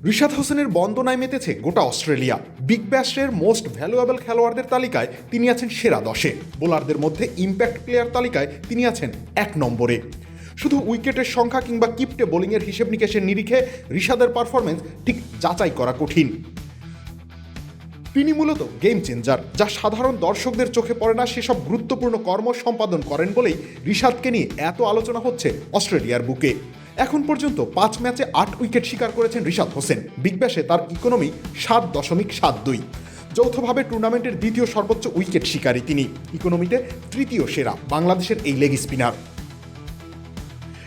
রিশাদ হোসেনের বন্দনায় মেতেছে গোটা Australia. Big ব্যাশের most valuable খেলোয়াড়দের তালিকায় তিনি আছেন সেরা 10-এ। বোলারদের মধ্যে ইম্প্যাক্ট প্লেয়ার তালিকায় তিনি আছেন 1 নম্বরে। শুধু উইকেটের সংখ্যা কিংবা কিপ্টে বোলিংয়ের হিসেব নিকেশের নিরিখে রিশাদের পারফরমেন্স ঠিক যাচাই করা কঠিন। তিনি মূলত গেম চেঞ্জার, যা সাধারণ দর্শকদের চোখে পড়ে না। সেসব গুরুত্বপূর্ণ কর্ম সম্পাদন করেন বলেই রিশাদকে নিয়ে এত আলোচনা হচ্ছে অস্ট্রেলিয়ার বুকে। এখন পর্যন্ত 5 ম্যাচে 8 উইকেট শিকার করেছেন রিশাদ হোসেন। বিগ ব্যাশে তার ইকোনমি 7.72। যৌথভাবে টুর্নামেন্টের দ্বিতীয় সর্বোচ্চ উইকেট শিকারী তিনি। ইকোনমিতে তৃতীয় সেরা বাংলাদেশের এই লেগ স্পিনার।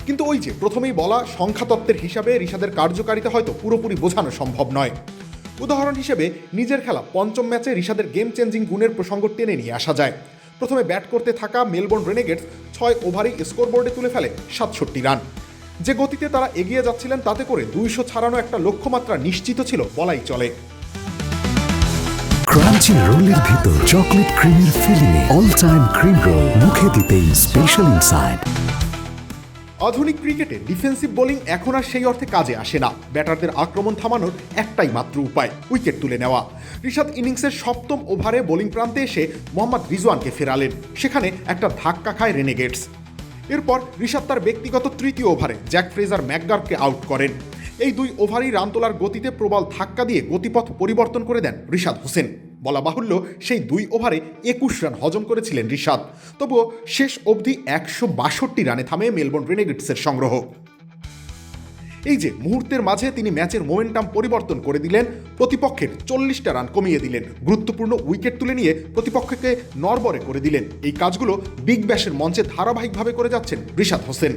কিন্তু ওই যে প্রথমেই বলা সংখ্যাতত্ত্বের হিসাবে রিশাদের কার্যকারিতা হয়তো পুরোপুরি বোঝানো সম্ভব নয়। উদাহরণ হিসেবে নিজের খেলা 5ম ম্যাচে রিশাদের গেম চেঞ্জিং গুণের প্রসঙ্গ টেনে নিয়ে আসা যায়। প্রথমে ব্যাট করতে থাকা মেলবোর্ন রেনেগেডস 6 ওভারেই স্কোরবোর্ডে তুলে ফেলে 67 রান। যে গতিতে তারা এগিয়ে যাচ্ছিলেন তাতে করে 200 ছাড়ানো একটা লক্ষ্যমাত্রা নিশ্চিত ছিল বলাই চলে। ক্রাঞ্চি রোলের ভিতর চকলেট ক্রিমের ফিলিং, অল টাইম ক্রিম রোল, মুখে দিতেই স্পেশাল ইনসাইড। আধুনিক ক্রিকেটে ডিফেন্সিভ বোলিং এখন আর সেই অর্থে কাজে আসে না। ব্যাটারদের আক্রমণ থামানোর একটাই মাত্র উপায়, উইকেট তুলে নেওয়া। রিশাদ ইনিংসের 7ম ওভারে বোলিং প্রান্তে এসে মোহাম্মদ রিজওয়ানকে ফেরালেন। সেখানে একটা ধাক্কা খায় রেনেগেডস। এরপর রিশাদ তার ব্যক্তিগত 3য় ওভারে জ্যাক ফ্রেজার ম্যাকগার্ককে আউট করেন। এই 2 ওভারই রান তোলার গতিতে প্রবল ধাক্কা দিয়ে গতিপথ পরিবর্তন করে দেন রিশাদ হোসেন। বলা বাহুল্য, সেই 2 ওভারে 21 রান হজম করেছিলেন রিশাদ। তবুও শেষ অবধি 162 রানে থামে মেলবোর্ন রেনেগেডসের সংগ্রহ। এই যে মুহূর্তের মাঝে তিনি ম্যাচের মোমেন্টাম পরিবর্তন করে দিলেন, প্রতিপক্ষের 40টা রান কমিয়ে দিলেন, গুরুত্বপূর্ণ উইকেট তুলে নিয়ে প্রতিপক্ষকে নড়বড়ে করে দিলেন। এই কাজগুলো বিগ ব্যাশের মঞ্চে ধারাবাহিকভাবে করে যাচ্ছেন রিশাদ হোসেন।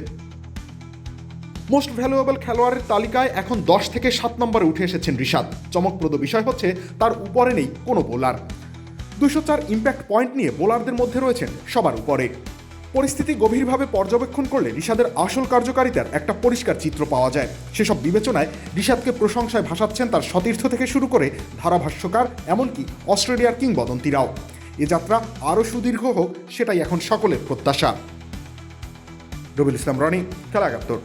মোস্ট ভ্যালুয়েবল খেলোয়াড়ের তালিকায় এখন 10 থেকে 7 নম্বরে উঠে এসেছেন রিশাদ। চমকপ্রদ বিষয় হচ্ছে তার উপরে নেই কোনো বোলার। 204 ইম্প্যাক্ট পয়েন্ট নিয়ে বোলারদের মধ্যে রয়েছেন সবার উপরে। পরিস্থিতি গভীরভাবে পর্যবেক্ষণ করলে রিশাদের আসল কার্যকারিতার একটা পরিষ্কার চিত্র পাওয়া যায়। সেসব বিবেচনায় রিশাদকে প্রশংসায় ভাসাচ্ছেন তার সতীর্থ থেকে শুরু করে ধারাভাষ্যকার, এমনকি অস্ট্রেলিয়ার কিংবদন্তিরাও। এ যাত্রা আরও সুদীর্ঘ হোক, সেটাই এখন সকলের প্রত্যাশা। রবিউল ইসলাম রনি, খেলা ৭১।